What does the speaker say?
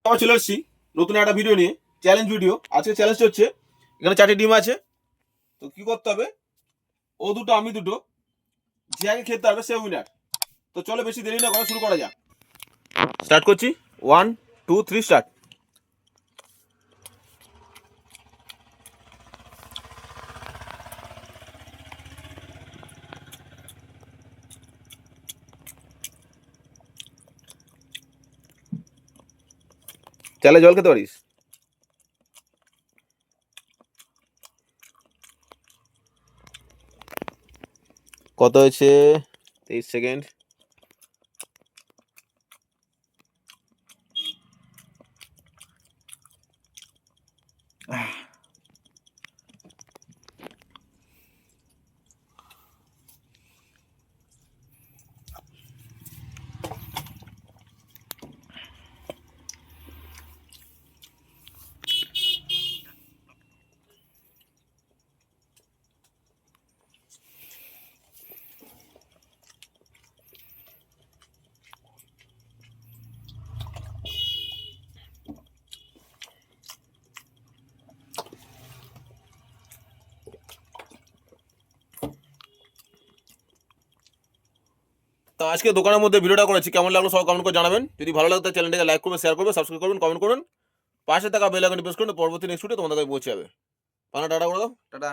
আবার চলে এসেছি নতুন একটা ভিডিও নিয়ে, চ্যালেঞ্জ ভিডিও। আজকে চ্যালেঞ্জটা হচ্ছে, এখানে 4টি ডিম আছে। তো কি করতে হবে, ও দুটো আমি দুটো, যে আগে খেতে পারবে সে উইনার। তো চলো বেশি দেরি না করে শুরু করা যাক। স্টার্ট করছি, 1 2 3 স্টার্ট। চালে জল খেতে পারিস। কত হয়েছে? 23 সেকেন্ড। তো আজকে দোকানের মধ্যে ভিডিওটা করেছি, কেমন লাগলো সব কমেন্ট করে জানাবেন। যদি ভালো লাগে তাহলে চ্যানেলটাকে লাইক করবেন, শেয়ার করবেন, সাবস্ক্রাইব করবেন, কমেন্ট করুন। পাশে থাকা বেল আইকনটি প্রেস করুন, পরবর্তী নেক্সট ভিডিও তোমাদের কাছে পৌঁছে যাবে। পানা টাটা করে দাও। টাটা।